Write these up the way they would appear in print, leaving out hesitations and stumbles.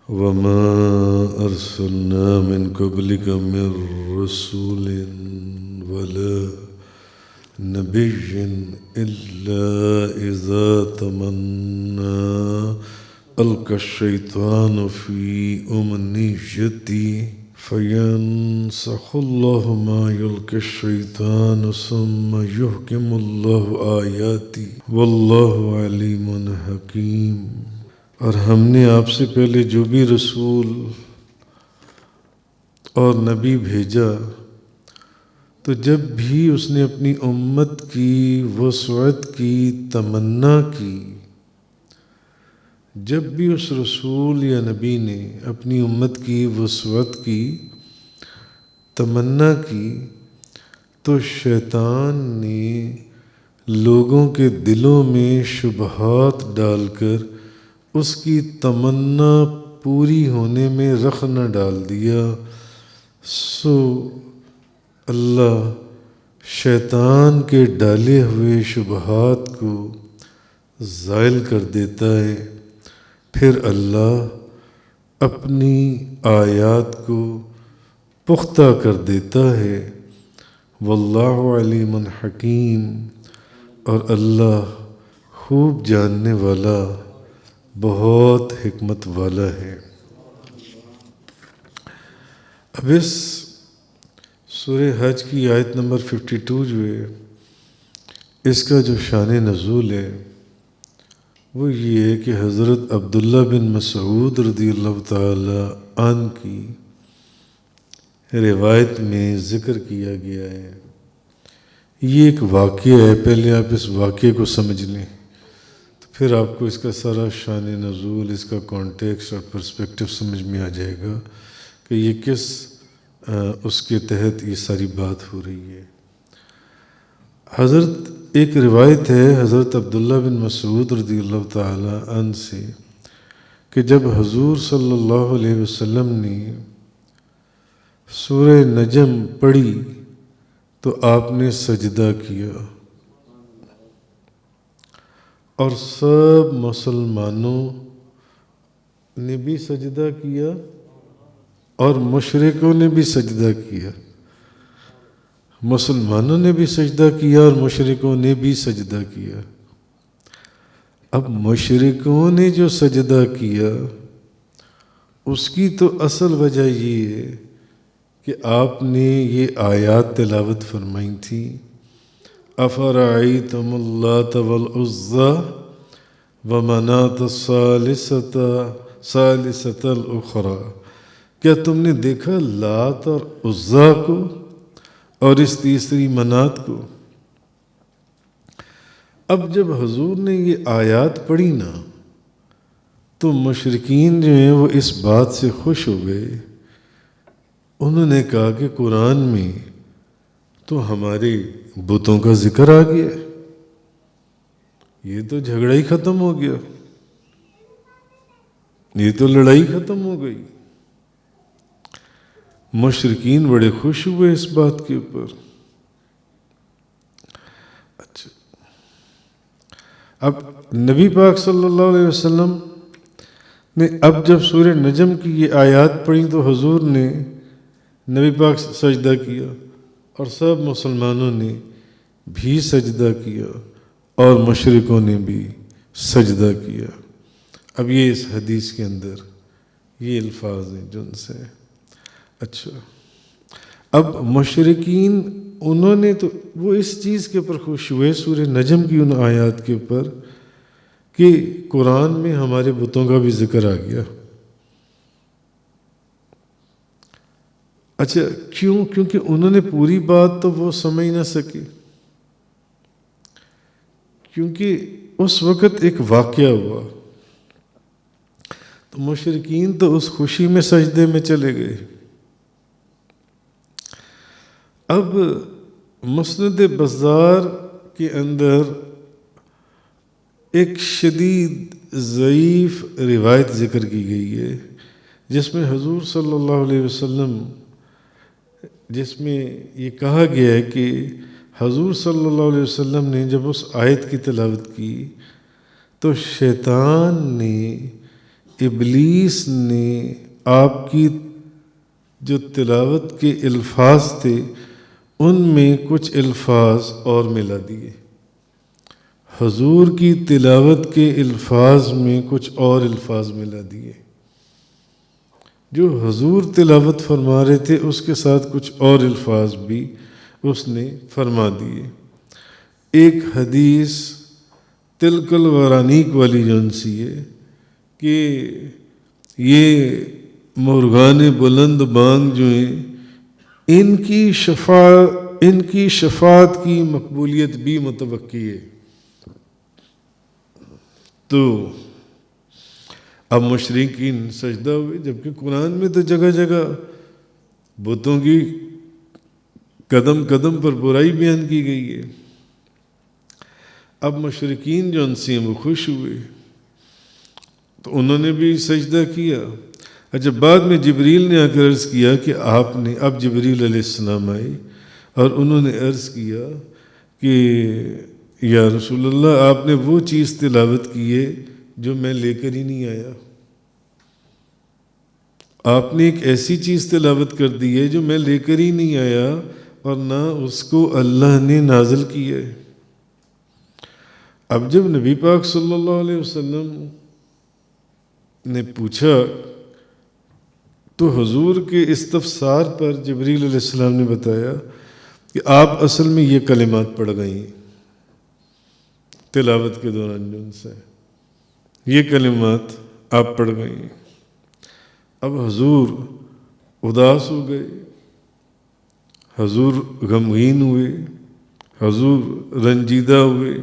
وما أرسلنا من قبلك من رسول ولا نبي إلا إذا تمنى ألقى الشيطان في أمنيته فينسخ الله ما يلقي الشيطان ثم يحكم الله آياته والله عليم حكيم۔ اور ہم نے آپ سے پہلے جو بھی رسول اور نبی بھیجا تو جب بھی اس نے اپنی امت کی وسعت کی تمنا کی، جب بھی اس رسول یا نبی نے اپنی امت کی وسعت کی تمنا کی تو شیطان نے لوگوں کے دلوں میں شبہات ڈال کر اس کی تمنا پوری ہونے میں رخ نہ ڈال دیا، سو اللہ شیطان کے ڈالے ہوئے شبہات کو زائل کر دیتا ہے، پھر اللہ اپنی آیات کو پختہ کر دیتا ہے۔ واللہ علیم حکیم، اور اللہ خوب جاننے والا، بہت حکمت والا ہے۔ اب اس سورہ حج کی آیت نمبر 52 جو ہے، اس کا جو شان نزول ہے وہ یہ ہے کہ حضرت عبداللہ بن مسعود رضی اللہ تعالی عنہ کی روایت میں ذکر کیا گیا ہے۔ یہ ایک واقعہ ہے، پہلے آپ اس واقعے کو سمجھ لیں، پھر آپ کو اس کا سارا شان نزول، اس کا کانٹیکسٹ اور پرسپیکٹو سمجھ میں آ جائے گا کہ یہ کس اس کے تحت یہ ساری بات ہو رہی ہے۔ حضرت ایک روایت ہے حضرت عبداللہ بن مسعود رضی اللہ تعالی عنہ سے کہ جب حضور صلی اللہ علیہ وسلم نے سورہ نجم پڑھی تو آپ نے سجدہ کیا، اور سب مسلمانوں نے بھی سجدہ کیا اور مشرکوں نے بھی سجدہ کیا۔ مسلمانوں نے بھی سجدہ کیا اور مشرکوں نے بھی سجدہ کیا۔ اب مشرکوں نے جو سجدہ کیا اس کی تو اصل وجہ یہ ہے کہ آپ نے یہ آیات تلاوت فرمائی تھی، افرأیتم اللات والعزی ومناة الثالثة الاخری، کیا تم نے دیکھا لات اور عزیٰ کو اور اس تیسری منات کو؟ اب جب حضور نے یہ آیات پڑھی نا تو مشرکین جو ہیں وہ اس بات سے خوش ہو گئے، انہوں نے کہا کہ قرآن میں تو ہمارے بتوں کا ذکر آ گیا، یہ تو جھگڑا ہی ختم ہو گیا، یہ تو لڑائی ختم ہو گئی۔ مشرکین بڑے خوش ہوئے اس بات کے اوپر۔ اچھا، اب نبی پاک صلی اللہ علیہ وسلم نے اب جب سورہ نجم کی یہ آیات پڑھی تو حضور نے نبی پاک سجدہ کیا اور سب مسلمانوں نے بھی سجدہ کیا اور مشرکوں نے بھی سجدہ کیا۔ اب یہ اس حدیث کے اندر یہ الفاظ ہیں جن سے اچھا، اب مشرکین انہوں نے تو وہ اس چیز کے اوپر خوش ہوئے سورہ نجم کی ان آیات کے اوپر کہ قرآن میں ہمارے بتوں کا بھی ذکر آ گیا۔ اچھا کیوں؟ کیونکہ انہوں نے پوری بات تو وہ سمجھ نہ سکے، کیونکہ اس وقت ایک واقعہ ہوا تو مشرکین تو اس خوشی میں سجدے میں چلے گئے۔ اب مسند بزار کے اندر ایک شدید ضعیف روایت ذکر کی گئی ہے جس میں حضور صلی اللہ علیہ وسلم، جس میں یہ کہا گیا ہے کہ حضور صلی اللہ علیہ وسلم نے جب اس آیت کی تلاوت کی تو شیطان نے ابلیس نے آپ کی جو تلاوت کے الفاظ تھے ان میں کچھ الفاظ اور ملا دیے، حضور کی تلاوت کے الفاظ میں کچھ اور الفاظ ملا دیے، جو حضور تلاوت فرما رہے تھے اس کے ساتھ کچھ اور الفاظ بھی اس نے فرما دیے۔ ایک حدیث تلک الورانیک والی جون سی ہے کہ یہ مرغان بلند بانگ جو ہیں ان کی شفاعت کی مقبولیت بھی متوقع ہے۔ تو اب مشرکین سجدہ ہوئے، جبکہ قرآن میں تو جگہ جگہ بتوں کی قدم قدم پر برائی بیان کی گئی ہے۔ اب مشرکین جو ان سے وہ خوش ہوئے تو انہوں نے بھی سجدہ کیا۔ اچھا، بعد میں جبریل نے آ کر عرض کیا کہ آپ نے، اب جبریل علیہ السلام آئے اور انہوں نے عرض کیا کہ یا رسول اللہ آپ نے وہ چیز تلاوت کی ہے جو میں لے کر ہی نہیں آیا، آپ نے ایک ایسی چیز تلاوت کر دی ہے جو میں لے کر ہی نہیں آیا اور نہ اس کو اللہ نے نازل کیا ہے۔ اب جب نبی پاک صلی اللہ علیہ وسلم نے پوچھا تو حضور کے استفسار پر جبریل علیہ السلام نے بتایا کہ آپ اصل میں یہ کلمات پڑھ گئی تلاوت کے دوران، جو ان سے یہ کلمات آپ پڑھ گئی۔ اب حضور اداس ہو گئے، حضور غمگین ہوئے، حضور رنجیدہ ہوئے،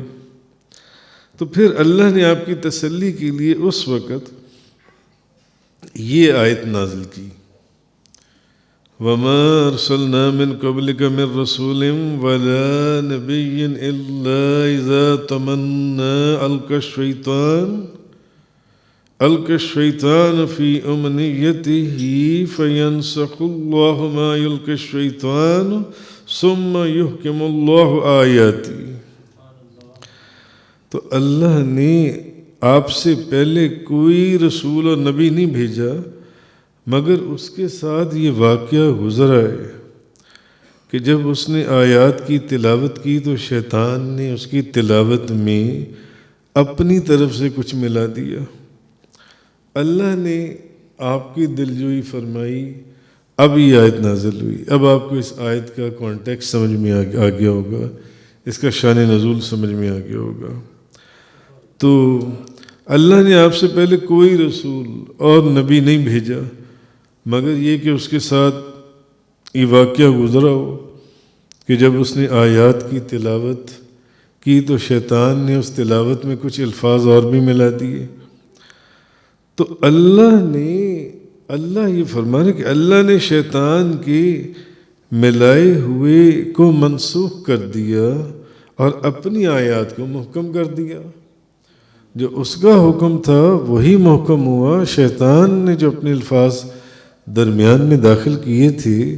تو پھر اللہ نے آپ کی تسلی کے لیے اس وقت یہ آیت نازل کی، وَمَا أَرْسَلْنَا مِن قَبْلِكَ مِن رَّسُولٍ وَلَا نَبِيٍّ إِلَّا إِذَا تَمَنَّىٰ أَلْقَى الشَّيْطَانُ فِي أُمْنِيَّتِهِ فَيَنسَخُ اللَّهُ مَا يُلْقِي الشَّيْطَانُ ثُمَّ يُحْكِمُ اللَّهُ آيَاتِهِ۔ تو اللہ نے آپ سے پہلے کوئی رسول اور نبی نہیں بھیجا مگر اس کے ساتھ یہ واقعہ گزرا ہے کہ جب اس نے آیات کی تلاوت کی تو شیطان نے اس کی تلاوت میں اپنی طرف سے کچھ ملا دیا۔ اللہ نے آپ کی دلجوئی فرمائی، اب یہ آیت نازل ہوئی۔ اب آپ کو اس آیت کا کانٹیکسٹ سمجھ میں آ گیا ہوگا، اس کا شان نزول سمجھ میں آ گیا ہوگا۔ تو اللہ نے آپ سے پہلے کوئی رسول اور نبی نہیں بھیجا مگر یہ کہ اس کے ساتھ یہ واقعہ گزرا ہو کہ جب اس نے آیات کی تلاوت کی تو شیطان نے اس تلاوت میں کچھ الفاظ اور بھی ملا دیے۔ تو اللہ یہ فرمانے کہ اللہ نے شیطان کے ملائے ہوئے کو منسوخ کر دیا اور اپنی آیات کو محکم کر دیا۔ جو اس کا حکم تھا وہی محکم ہوا، شیطان نے جو اپنے الفاظ درمیان میں داخل کیے تھے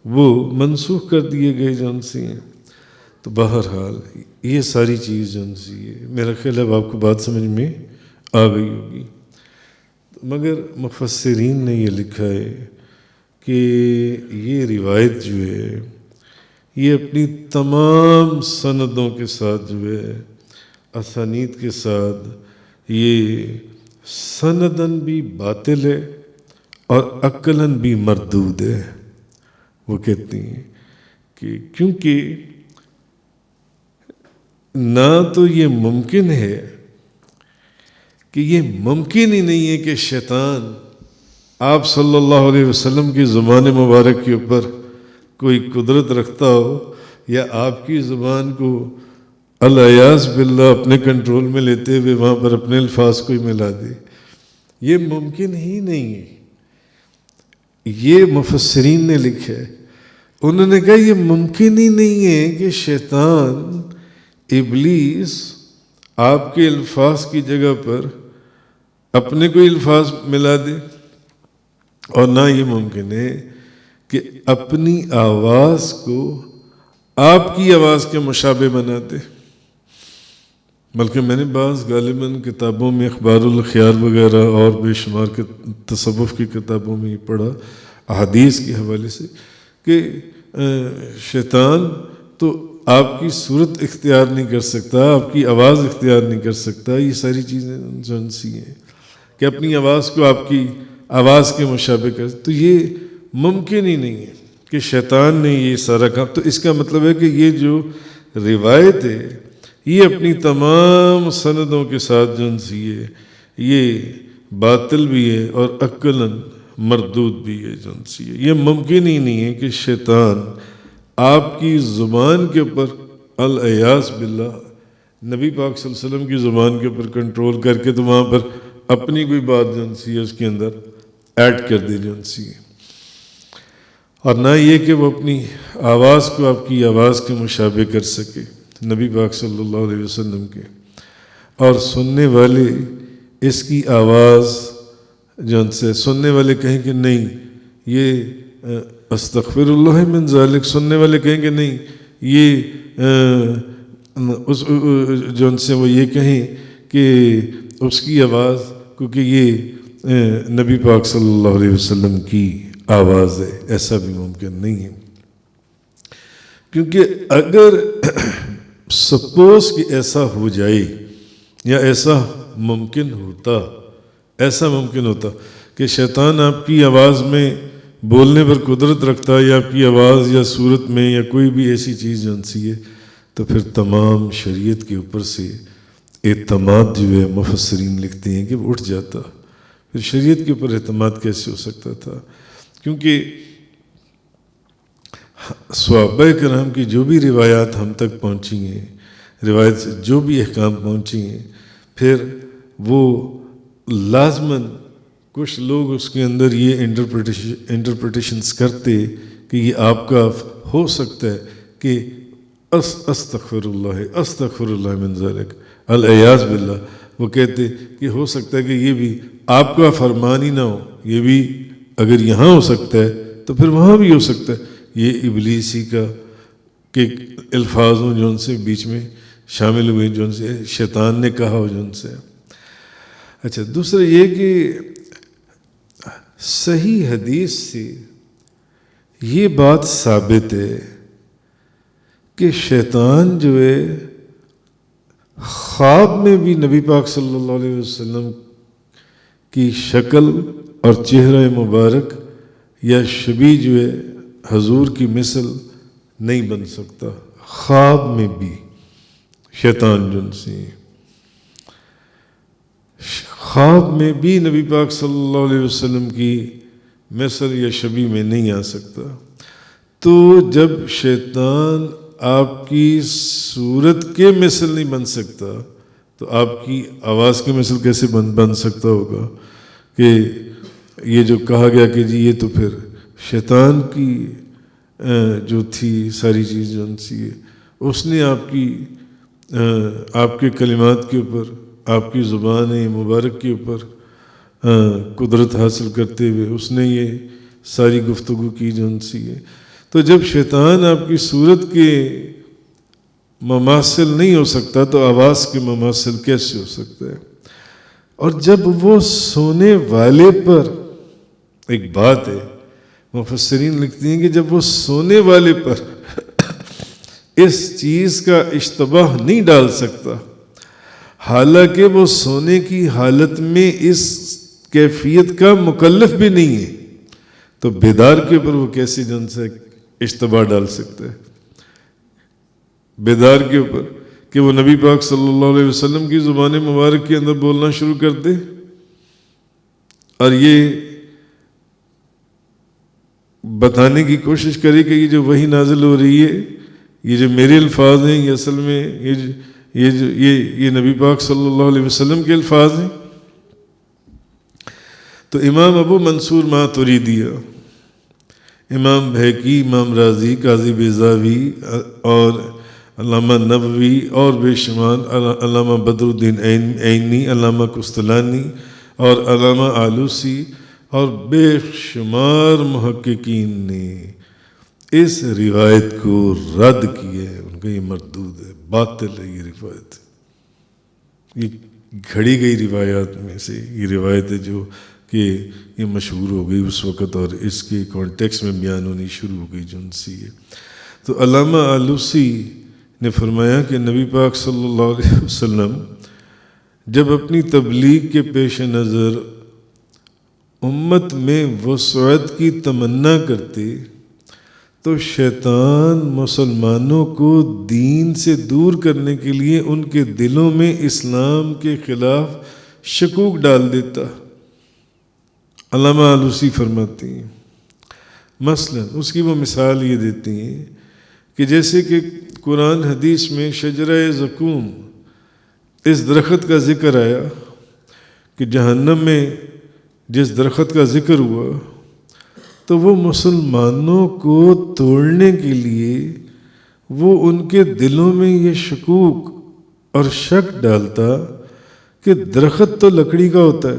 وہ منسوخ کر دیے گئے جون سی ہیں۔ تو بہرحال یہ ساری چیز جون سی ہے، میرا خیال اب آپ کو بات سمجھ میں آ گئی ہوگی۔ مگر مفسرین نے یہ لکھا ہے کہ یہ روایت جو ہے یہ اپنی تمام سندوں کے ساتھ جو ہے اسانید کے ساتھ یہ سندن بھی باطل ہے اور عقلاً بھی مردود ہے۔ وہ کہتی ہیں کہ کیونکہ نہ تو یہ ممکن ہے کہ یہ ممکن ہی نہیں ہے کہ شیطان آپ صلی اللہ علیہ وسلم کی زبان مبارک کے اوپر کوئی قدرت رکھتا ہو یا آپ کی زبان کو الیاذ باللہ اپنے کنٹرول میں لیتے ہوئے وہاں پر اپنے الفاظ کو ہی ملا دے۔ یہ ممکن ہی نہیں ہے۔ یہ مفسرین نے لکھا ہے، انہوں نے کہا یہ ممکن ہی نہیں ہے کہ شیطان ابلیس آپ کے الفاظ کی جگہ پر اپنے کوئی الفاظ ملا دے، اور نہ یہ ممکن ہے کہ اپنی آواز کو آپ کی آواز کے مشابہ بنا دے۔ بلکہ میں نے بعض غالباً کتابوں میں اخبار الخیار وغیرہ اور بے شمار کے تصوف کی کتابوں میں یہ پڑھا احادیث کے حوالے سے کہ شیطان تو آپ کی صورت اختیار نہیں کر سکتا، آپ کی آواز اختیار نہیں کر سکتا. یہ ساری چیزیں جو سی ہیں کہ اپنی آواز کو آپ کی آواز کے مشابہ کر، تو یہ ممکن ہی نہیں ہے کہ شیطان نے یہ سارا کام. تو اس کا مطلب ہے کہ یہ جو روایت ہے یہ اپنی تمام سندوں کے ساتھ جو سی ہے یہ باطل بھی ہے اور عقلاً مردود بھی ہے جو سی ہے. یہ ممکن ہی نہیں ہے کہ شیطان آپ کی زبان کے اوپر الیاذ باللہ نبی پاک صلی اللہ علیہ وسلم کی زبان کے اوپر کنٹرول کر کے تو وہاں پر اپنی کوئی بات جو سی ہے اس کے اندر ایڈ کر دے جو سی ہے. اور نہ یہ کہ وہ اپنی آواز کو آپ کی آواز کے مشابہ کر سکے نبی پاک صلی اللہ علیہ وسلم کے. اور سننے والے اس کی آواز جو ان سے سننے والے کہیں کہ نہیں یہ استغفر اللہ من ذالک، سننے والے کہیں کہ نہیں یہ جو ان سے وہ یہ کہیں کہ اس کی آواز کیونکہ یہ نبی پاک صلی اللہ علیہ وسلم کی آواز ہے. ایسا بھی ممکن نہیں ہے، کیونکہ اگر سپوز کہ ایسا ہو جائے یا ایسا ممکن ہوتا کہ شیطان آپ کی آواز میں بولنے پر قدرت رکھتا ہے یا آپ کی آواز یا صورت میں یا کوئی بھی ایسی چیز جانسی ہے، تو پھر تمام شریعت کے اوپر سے اعتماد جو ہے مفسرین لکھتے ہیں کہ وہ اٹھ جاتا. پھر شریعت کے اوپر اعتماد کیسے ہو سکتا تھا؟ کیونکہ صحابہ کرام کی جو بھی روایات ہم تک پہنچی ہیں، روایت سے جو بھی احکام پہنچی ہیں، پھر وہ لازماً کچھ لوگ اس کے اندر یہ انٹرپریٹیشنز کرتے کہ یہ آپ کا ہو سکتا ہے کہ استغفر اللہ من ذالک الیاذ باللہ، وہ کہتے کہ ہو سکتا ہے کہ یہ بھی آپ کا فرمان ہی نہ ہو، یہ بھی اگر یہاں ہو سکتا ہے تو پھر وہاں بھی ہو سکتا ہے. یہ ابلیسی کا کہ الفاظوں جو ان سے بیچ میں شامل ہوئے جو ان سے شیطان نے کہا ہو جو ان سے. اچھا، دوسرا یہ کہ صحیح حدیث سے یہ بات ثابت ہے کہ شیطان جو ہے خواب میں بھی نبی پاک صلی اللہ علیہ وسلم کی شکل اور چہرہ مبارک یا شبیہ جو ہے حضور کی مثل نہیں بن سکتا. خواب میں بھی شیطان جن سے خواب میں بھی نبی پاک صلی اللہ علیہ وسلم کی مثل یا شبیہ میں نہیں آ سکتا. تو جب شیطان آپ کی صورت کے مثل نہیں بن سکتا تو آپ کی آواز کے مثل کیسے بن سکتا ہوگا؟ کہ یہ جو کہا گیا کہ جی یہ تو پھر شیطان کی جو تھی ساری چیز جو سی ہے اس نے آپ کے کلمات کے اوپر، آپ کی زبان مبارک کے اوپر قدرت حاصل کرتے ہوئے اس نے یہ ساری گفتگو کی جو سی ہے. تو جب شیطان آپ کی صورت کے مماثل نہیں ہو سکتا تو آواز کے مماثل کیسے ہو سکتا ہے؟ اور جب وہ سونے والے پر، ایک بات ہے مفسرین لکھتے ہیں کہ جب وہ سونے والے پر اس چیز کا اشتباہ نہیں ڈال سکتا، حالانکہ وہ سونے کی حالت میں اس کیفیت کا مکلف بھی نہیں ہے، تو بیدار کے اوپر وہ کیسے جن سے اشتباہ ڈال سکتا ہے؟ بیدار کے اوپر کہ وہ نبی پاک صلی اللہ علیہ وسلم کی زبان مبارک کے اندر بولنا شروع کر دے اور یہ بتانے کی کوشش کرے کہ یہ جو وحی نازل ہو رہی ہے، یہ جو میرے الفاظ ہیں، یہ اصل میں یہ نبی پاک صلی اللہ علیہ وسلم کے الفاظ ہیں. تو امام ابو منصور ماتریدیہ، امام بہقی، امام رازی، قاضی بیضاوی اور علامہ نووی اور بے شمار علامہ بدر الدین عینی، علامہ قسطلانی اور علامہ آلوسی اور بے شمار محققین نے اس روایت کو رد کیا ہے. ان کا یہ مردود ہے، باطل ہے یہ روایت. یہ گھڑی گئی روایات میں سے یہ روایت ہے جو کہ یہ مشہور ہو گئی اس وقت اور اس کے کانٹیکس میں بیان ہونی شروع ہو گئی جو ان سے ہے۔ تو علامہ آلوسی نے فرمایا کہ نبی پاک صلی اللہ علیہ وسلم جب اپنی تبلیغ کے پیش نظر امت میں وسعت کی تمنا کرتے تو شیطان مسلمانوں کو دین سے دور کرنے کے لیے ان کے دلوں میں اسلام کے خلاف شکوک ڈال دیتا۔ علامہ آلوسی فرماتی ہیں مثلا اس کی وہ مثال یہ دیتی ہیں کہ جیسے کہ قرآن حدیث میں شجرہ زقوم اس درخت کا ذکر آیا کہ جہنم میں جس درخت کا ذکر ہوا تو وہ مسلمانوں کو توڑنے کے لیے وہ ان کے دلوں میں یہ شکوک اور شک ڈالتا کہ درخت تو لکڑی کا ہوتا ہے،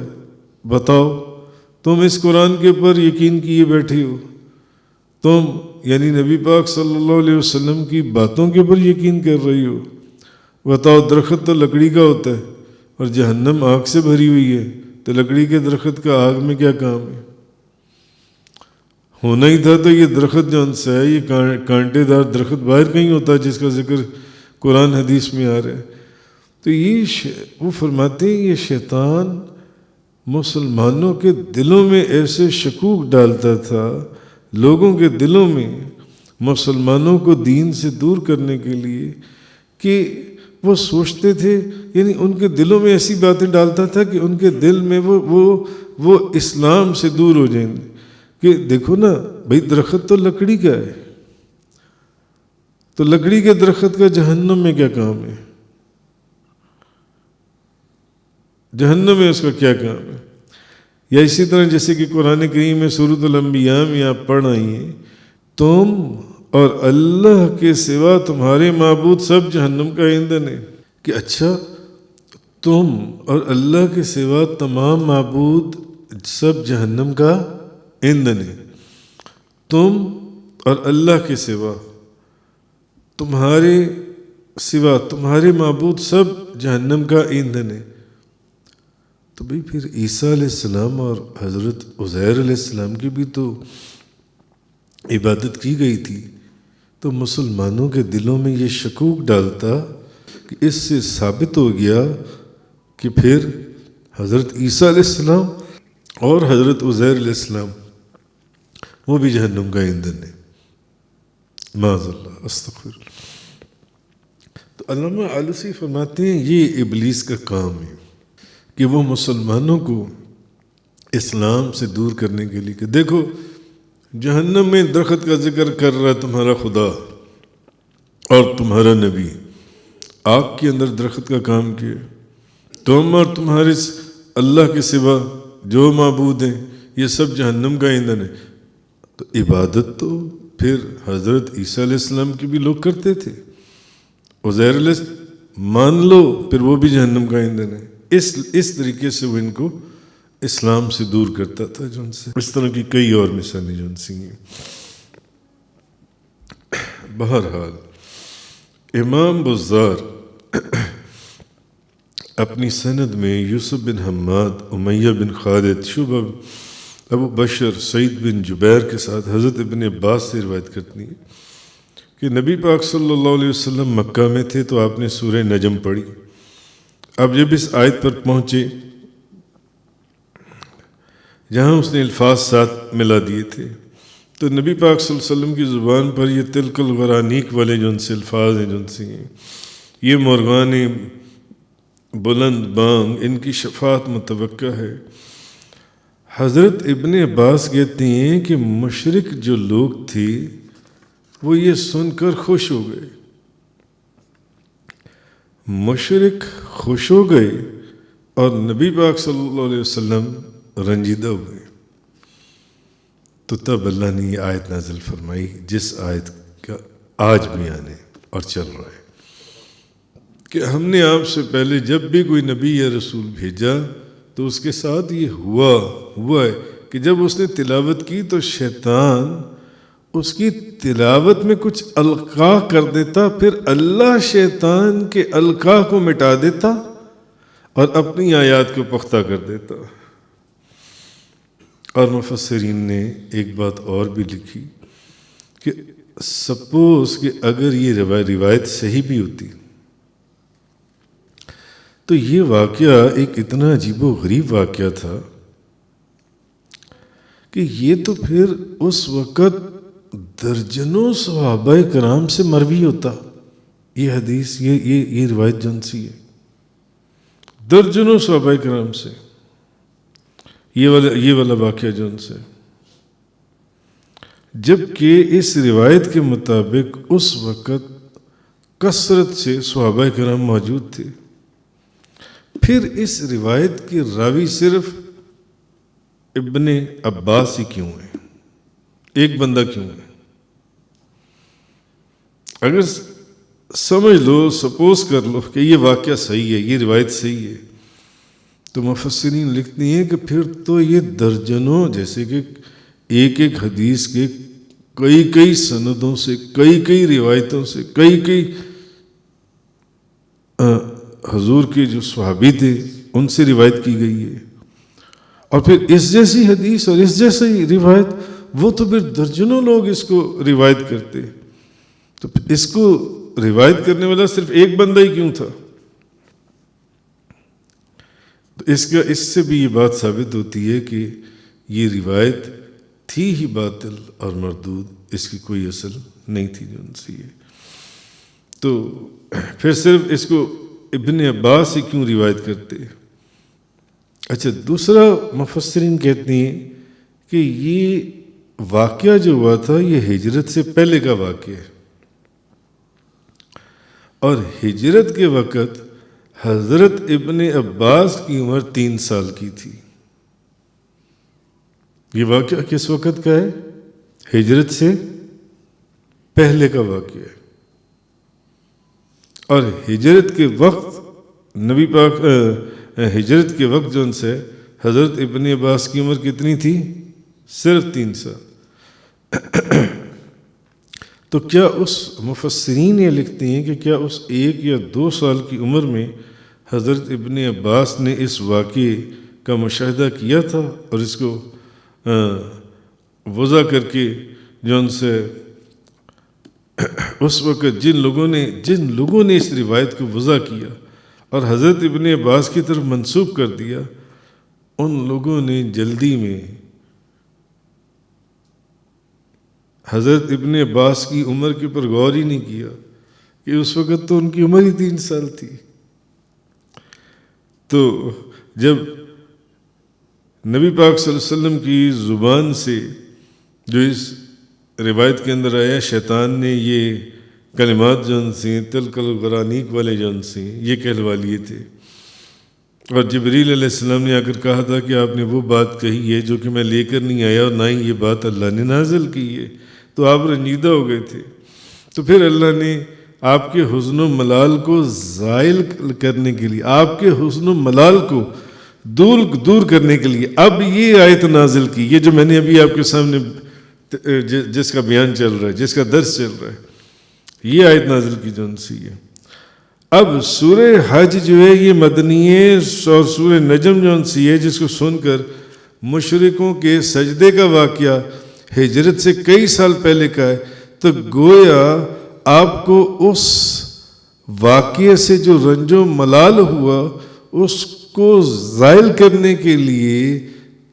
بتاؤ تم اس قرآن کے اوپر یقین کیے بیٹھے ہو، تم یعنی نبی پاک صلی اللہ علیہ وسلم کی باتوں کے اوپر یقین کر رہی ہو، بتاؤ درخت تو لکڑی کا ہوتا ہے اور جہنم آگ سے بھری ہوئی ہے، تو لکڑی کے درخت کا آگ میں کیا کام ہے؟ ہونا ہی تھا تو یہ درخت جو ان سے ہے یہ کانٹے دار درخت باہر کہیں ہوتا ہے جس کا ذکر قرآن حدیث میں آ رہا ہے۔ تو یہ وہ فرماتے ہیں یہ شیطان مسلمانوں کے دلوں میں ایسے شکوک ڈالتا تھا، لوگوں کے دلوں میں مسلمانوں کو دین سے دور کرنے کے لیے کہ وہ سوچتے تھے، یعنی ان کے دلوں میں ایسی باتیں ڈالتا تھا کہ ان کے دل میں وہ اسلام سے دور ہو جائیں کہ دیکھو نا بھئی درخت تو لکڑی کا ہے، تو لکڑی کے درخت کا جہنم میں کیا کام ہے؟ جہنم میں اس کا کیا کام ہے؟ یا اسی طرح جیسے کہ قرآن کریم میں سورۃ الانبیاء میں آپ پڑھ آئی ہیں، تم اور اللہ کے سوا تمہارے معبود سب جہنم کا ایندھن ہے، کہ اچھا تم اور اللہ کے سوا تمام معبود سب جہنم کا ایندھن ہے، تم اور اللہ کے سوا تمہارے معبود سب جہنم کا ایندھن ہے۔ تو بھئی پھر عیسیٰ علیہ السلام اور حضرت عزیر علیہ السلام کی بھی تو عبادت کی گئی تھی، تو مسلمانوں کے دلوں میں یہ شکوک ڈالتا کہ اس سے ثابت ہو گیا کہ پھر حضرت عیسیٰ علیہ السلام اور حضرت عزیر علیہ السلام وہ بھی جہنم کا ایندھن ہے، معاذ اللہ، استغفر اللہ۔ تو علامہ آلوسی فرماتے ہیں یہ ابلیس کا کام ہے کہ وہ مسلمانوں کو اسلام سے دور کرنے کے لیے کہ دیکھو جہنم میں درخت کا ذکر کر رہا ہے تمہارا خدا اور تمہارا نبی، آگ کے اندر درخت کا کام کیا، تم اور تمہارے اللہ کے سوا جو معبود ہیں یہ سب جہنم کا ایندھن ہے۔ تو عبادت تو پھر حضرت عیسیٰ علیہ السلام کی بھی لوگ کرتے تھے، عزیر علیہ السلام مان لو پھر وہ بھی جہنم کا ایندھن ہے۔ اس طریقے سے وہ ان کو اسلام سے دور کرتا تھا جو ان سے، اس طرح کی کئی اور مثالیں جو ان سے ہیں۔ بہرحال امام بزار اپنی سند میں یوسف بن حماد، امیہ بن خالد، شعبہ، ابو بشر، سعید بن جبیر کے ساتھ حضرت ابن عباس سے روایت کرتی ہیں کہ نبی پاک صلی اللہ علیہ وسلم مکہ میں تھے تو آپ نے سورہ نجم پڑھی۔ اب جب اس آیت پر پہنچے جہاں اس نے الفاظ ساتھ ملا دیے تھے تو نبی پاک صلی اللہ علیہ وسلم کی زبان پر یہ تلک الغرانیق والے جو ان سے الفاظ ہیں جو ان سے ہیں، یہ مرغان بلند بانگ، ان کی شفاعت متوقع ہے۔ حضرت ابن عباس کہتے ہیں کہ مشرک جو لوگ تھے وہ یہ سن کر خوش ہو گئے، مشرک خوش ہو گئے اور نبی پاک صلی اللہ علیہ وسلم رنجیدہ ہوئے۔ تو تب اللہ نے یہ آیت نازل فرمائی جس آیت کا آج بیان ہے اور چل رہا ہے کہ ہم نے آپ سے پہلے جب بھی کوئی نبی یا رسول بھیجا تو اس کے ساتھ یہ ہوا ہے کہ جب اس نے تلاوت کی تو شیطان اس کی تلاوت میں کچھ القاء کر دیتا، پھر اللہ شیطان کے القاء کو مٹا دیتا اور اپنی آیات کو پختہ کر دیتا. اور مفسرین نے ایک بات اور بھی لکھی کہ سپوز کہ اگر یہ روایت صحیح بھی ہوتی تو یہ واقعہ ایک اتنا عجیب و غریب واقعہ تھا کہ یہ تو پھر اس وقت درجنوں صحابہ کرام سے مروی ہوتا. یہ حدیث یہ روایت جن سی ہے درجنوں صحابہ کرام سے، یہ والا واقعہ جن سے، جبکہ اس روایت کے مطابق اس وقت کثرت سے صحابہ کرام موجود تھے. پھر اس روایت کے راوی صرف ابن عباس ہی کیوں ہے؟ ایک بندہ کیوں ہے؟ اگر سمجھ لو، سپوز کر لو کہ یہ واقعہ صحیح ہے، یہ روایت صحیح ہے، تو مفسرین لکھتے ہیں کہ پھر تو یہ درجنوں، جیسے کہ ایک ایک حدیث کے کئی سندوں سے، کئی روایتوں سے، کئی حضور کے جو صحابی تھے ان سے روایت کی گئی ہے. اور پھر اس جیسی حدیث اور اس جیسی روایت، وہ تو پھر درجنوں لوگ اس کو روایت کرتے، تو اس کو روایت کرنے والا صرف ایک بندہ ہی کیوں تھا؟ تو اس سے بھی یہ بات ثابت ہوتی ہے کہ یہ روایت تھی ہی باطل اور مردود، اس کی کوئی اصل نہیں تھی جو ان سے ہے. تو پھر صرف اس کو ابن عباس سے کیوں روایت کرتے؟ اچھا، دوسرا مفسرین کہتے ہیں کہ یہ واقعہ جو ہوا تھا یہ ہجرت سے پہلے کا واقعہ ہے، اور ہجرت کے وقت حضرت ابن عباس کی عمر 3 سال کی تھی. یہ واقعہ کس وقت کا ہے؟ ہجرت سے پہلے کا واقعہ ہے. اور ہجرت کے وقت نبی پاک ہجرت کے وقت جو ان سے حضرت ابن عباس کی عمر کتنی تھی؟ صرف 3 سال. تو کیا اس مفسرین یہ لکھتے ہیں کہ کیا اس 1 یا 2 سال کی عمر میں حضرت ابن عباس نے اس واقعے کا مشاہدہ کیا تھا اور اس کو وضع کر کے جو ان سے اس وقت جن لوگوں نے اس روایت کو وضع کیا اور حضرت ابن عباس کی طرف منسوب کر دیا، ان لوگوں نے جلدی میں حضرت ابن عباس کی عمر کے پر غور ہی نہیں کیا کہ اس وقت تو ان کی عمر ہی 3 سال تھی. تو جب نبی پاک صلی اللہ علیہ وسلم کی زبان سے جو اس روایت کے اندر آیا، شیطان نے یہ کلمات جو ان سے تلک الغرانیق والے جو ان سے یہ کہلوا لیے تھے، اور جبریل علیہ السلام نے آ کر کہا تھا کہ آپ نے وہ بات کہی ہے جو کہ میں لے کر نہیں آیا، اور نہ ہی یہ بات اللہ نے نازل کی ہے. تو آپ رنجیدہ ہو گئے تھے. تو پھر اللہ نے آپ کے حزن و ملال کو زائل کرنے کے لیے، آپ کے حزن و ملال کو دور کرنے کے لیے اب یہ آیت نازل کی، یہ جو میں نے ابھی آپ کے سامنے جس کا بیان چل رہا ہے، جس کا درس چل رہا ہے، یہ آیت نازل کی جو ان سی ہے. اب سورہ حج جو ہے یہ مدنی ہے، اور سورہ نجم جو ان سی ہے جس کو سن کر مشرکوں کے سجدے کا واقعہ ہجرت سے کئی سال پہلے کا ہے. تو گویا آپ کو اس واقعے سے جو رنج و ملال ہوا اس کو زائل کرنے کے لیے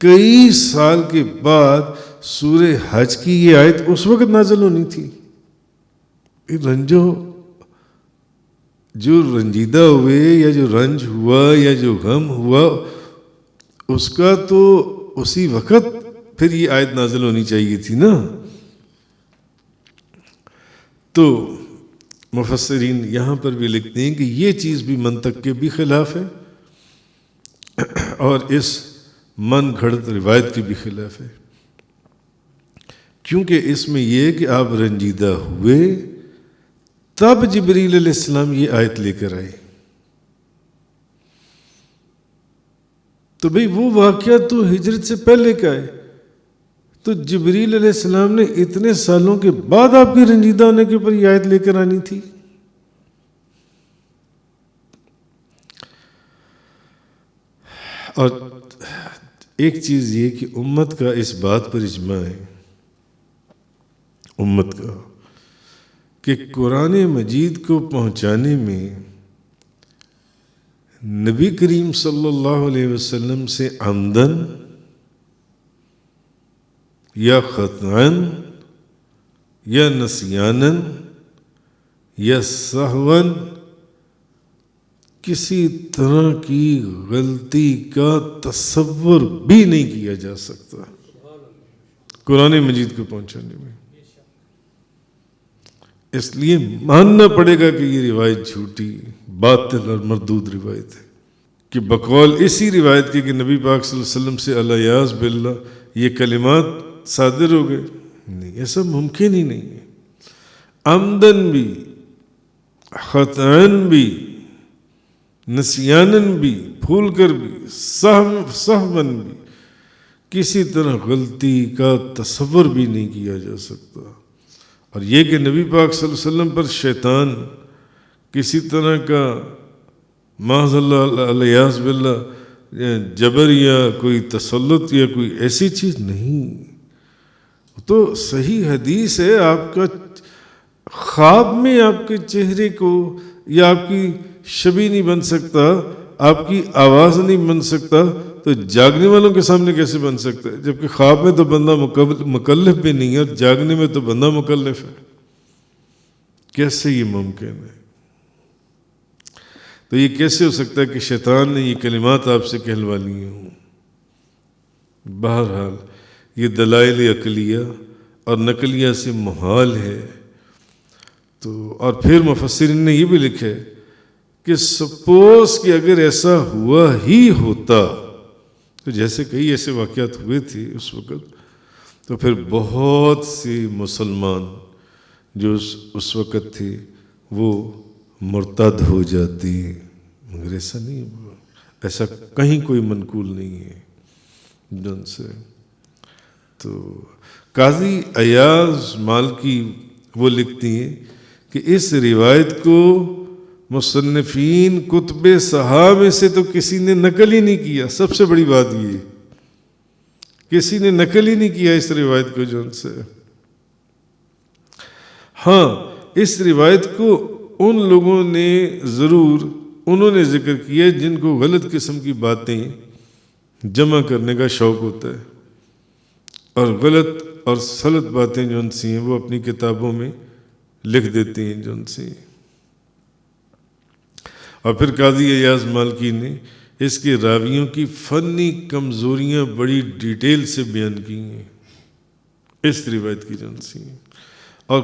کئی سال کے بعد سورہ حج کی یہ آیت اس وقت نازل ہونی تھی. جو رنجیدہ ہوئے یا جو رنج ہوا یا جو غم ہوا اس کا تو اسی وقت پھر یہ آیت نازل ہونی چاہیے تھی نا. تو مفسرین یہاں پر بھی لکھتے ہیں کہ یہ چیز بھی منطق کے بھی خلاف ہے اور اس من گھڑت روایت کے بھی خلاف ہے، کیونکہ اس میں یہ کہ آپ رنجیدہ ہوئے تب جبریل علیہ السلام یہ آیت لے کر آئے. تو بھئی وہ واقعہ تو ہجرت سے پہلے کا ہے، تو جبریل علیہ السلام نے اتنے سالوں کے بعد آپ کی رنجیدہ ہونے کے اوپر یہ آیت لے کر آنی تھی. اور ایک چیز یہ کہ امت کا اس بات پر اجماع ہے، امت کا، کہ قرآن مجید کو پہنچانے میں نبی کریم صلی اللہ علیہ وسلم سے عمدن یا خطأً یا نسیاناً یا سہواً کسی طرح کی غلطی کا تصور بھی نہیں کیا جا سکتا قرآن مجید کو پہنچانے میں۔ اس لیے ماننا پڑے گا کہ یہ روایت جھوٹی، باطل اور مردود روایت ہے، کہ بقول اسی روایت کی کہ نبی پاک صلی اللہ علیہ وسلم سے الیاذ باللہ یہ کلمات صادر ہو گئے، نہیں، ایسا ممکن ہی نہیں ہے۔ عمدن بھی، خطأً بھی، نسیاناً بھی، بھول کر بھی، سہواً بھی کسی طرح غلطی کا تصور بھی نہیں کیا جا سکتا۔ اور یہ کہ نبی پاک صلی اللہ علیہ وسلم پر شیطان کسی طرح کا معاذ اللہ الیاذ باللہ جبر یا کوئی تسلط یا کوئی ایسی چیز نہیں، تو صحیح حدیث ہے۔ آپ کا خواب میں آپ کے چہرے کو یا آپ کی شبیہ نہیں بن سکتا، آپ کی آواز نہیں بن سکتا، تو جاگنے والوں کے سامنے کیسے بن سکتا ہے؟ جبکہ خواب میں تو بندہ مکلف بھی نہیں ہے اور جاگنے میں تو بندہ مکلف ہے، کیسے یہ ممکن ہے؟ تو یہ کیسے ہو سکتا ہے کہ شیطان نے یہ کلمات آپ سے کہلوا لی ہوں؟ بہرحال یہ دلائل عقلیہ اور نقلیہ سے محال ہے۔ تو اور پھر مفسرین نے یہ بھی لکھا ہے کہ سپوز کہ اگر ایسا ہوا ہی ہوتا، تو جیسے کئی ایسے واقعات ہوئے تھے اس وقت، تو پھر بہت سے مسلمان جو اس وقت تھے وہ مرتد ہو جاتے، مگر ایسا نہیں ہوا، ایسا کہیں کوئی منقول نہیں ہے جن سے۔ تو قاضی ایاز مالکی وہ لکھتی ہیں کہ اس روایت کو مصنفین کتب صحابہ سے تو کسی نے نقل ہی نہیں کیا۔ سب سے بڑی بات یہ، کسی نے نقل ہی نہیں کیا اس روایت کو جو ان سے۔ ہاں، اس روایت کو ان لوگوں نے ضرور انہوں نے ذکر کیا جن کو غلط قسم کی باتیں جمع کرنے کا شوق ہوتا ہے، اور غلط اور سلط باتیں جو ان سے ہیں وہ اپنی کتابوں میں لکھ دیتے ہیں جو ان سے۔ اور پھر قاضی ایاز مالکی نے اس کے راویوں کی فنی کمزوریاں بڑی ڈیٹیل سے بیان کی ہیں اس روایت کی جن سے، اور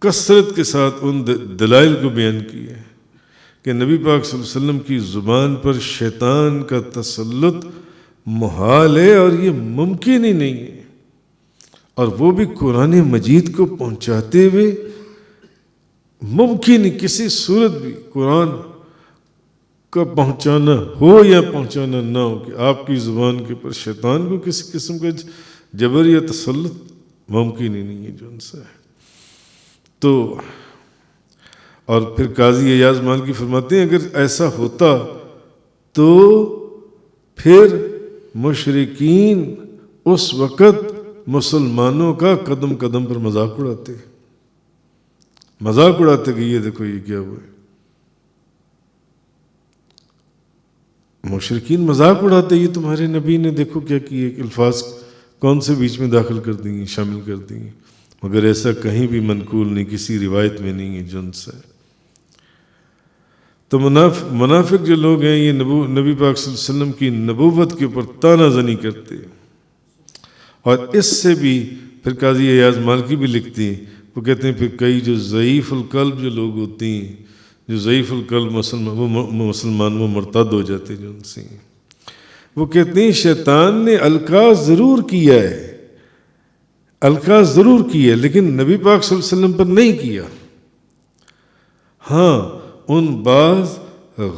کثرت کے ساتھ ان دلائل کو بیان کیا ہے کہ نبی پاک صلی اللہ علیہ وسلم کی زبان پر شیطان کا تسلط محال ہے اور یہ ممکن ہی نہیں ہے، اور وہ بھی قرآن مجید کو پہنچاتے ہوئے ممکن ہی کسی صورت بھی قرآن کا پہنچانا ہو یا پہنچانا نہ ہو کہ آپ کی زبان کے پر شیطان کو کسی قسم کا جبر یا تسلط ممکن ہی نہیں ہے جو ان سے ہے۔ تو اور پھر قاضی ایاز مالکی فرماتے ہیں اگر ایسا ہوتا تو پھر مشرکین اس وقت مسلمانوں کا قدم قدم پر مذاق اڑاتے کہ یہ دیکھو یہ کیا ہوا ہے۔ مشرکین مذاق اڑاتے یہ تمہارے نبی نے دیکھو کیا کیے، الفاظ کون سے بیچ میں داخل کر دیں، شامل کر دیں، مگر ایسا کہیں بھی منقول نہیں، کسی روایت میں نہیں ہے جن سے۔ تو منافق جو لوگ ہیں یہ نبی پاک صلی اللہ علیہ وسلم کی نبوت کے اوپر طعنہ زنی کرتے ہیں، اور اس سے بھی پھر قاضی ایاز مالکی بھی لکھتے ہیں، وہ کہتے ہیں پھر کئی جو ضعیف القلب جو لوگ ہوتے ہیں، جو ضعیف القلب مسلمان وہ مرتد ہو جاتے ہیں جو ان سے، وہ کہتے ہیں شیطان نے القاء ضرور کیا ہے لیکن نبی پاک صلی اللہ علیہ وسلم پر نہیں کیا۔ ہاں، ان بعض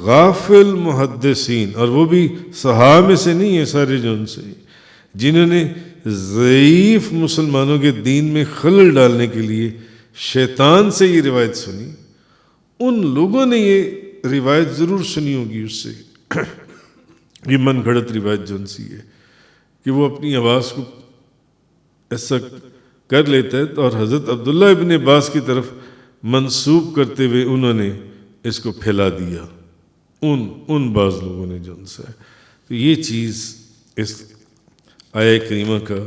غافل محدثین، اور وہ بھی صحابہ سے نہیں ہے سارے جو ان سے، جنہوں نے ضعیف مسلمانوں کے دین میں خلل ڈالنے کے لیے شیطان سے یہ روایت سنی، ان لوگوں نے یہ روایت ضرور سنی ہوگی اس سے، یہ من گھڑت روایت جو ان سی ہے کہ وہ اپنی آواز کو ایسا کر لیتا ہے اور حضرت عبداللہ ابن عباس کی طرف منسوب کرتے ہوئے انہوں نے اس کو پھیلا دیا ان بعض لوگوں نے جو ان سے. تو یہ چیز اس آیہ کریمہ کا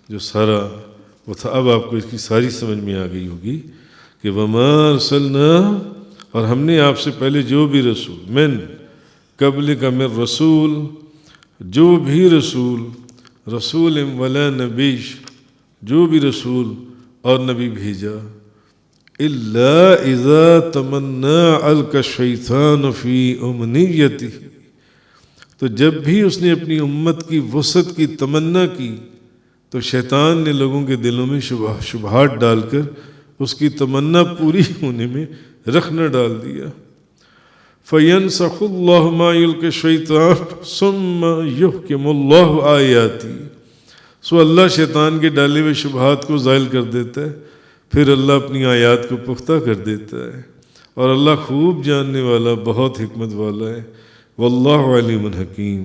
جو سارا وہ تھا. اب آپ کو اس کی ساری سمجھ میں آ گئی ہوگی کہ وما ارسلنا، اور ہم نے آپ سے پہلے جو بھی رسول، من قبل کا من رسول، جو بھی رسول ولا نبیش، جو بھی رسول اور نبی بھیجا، الا اذا تمنا القى الشیطان فی امنیتہ، تو جب بھی اس نے اپنی امت کی وسعت کی تمنا کی تو شیطان نے لوگوں کے دلوں میں شبہات ڈال کر اس کی تمنا پوری ہونے میں رخنہ ڈال دیا. فَيَنْسَخُ اللَّهُ مَا يُلْقِي الشَّيْطَانُ ثُمَّ يُحْكِمُ اللَّهُ آیَاتِهِ. سو اللہ شیطان کے ڈالے ہوئے شبہات کو زائل کر دیتا ہے، پھر اللہ اپنی آیات کو پختہ کر دیتا ہے، اور اللہ خوب جاننے والا، بہت حکمت والا ہے. واللہ علیم حکیم.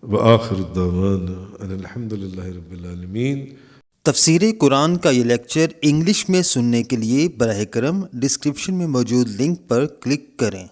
وآخر الدعوانا ان الحمد للہ رب العالمین. تفسیر قرآن کا یہ لیکچر انگلش میں سننے کے لیے براہ کرم ڈسکرپشن میں موجود لنک پر کلک کریں.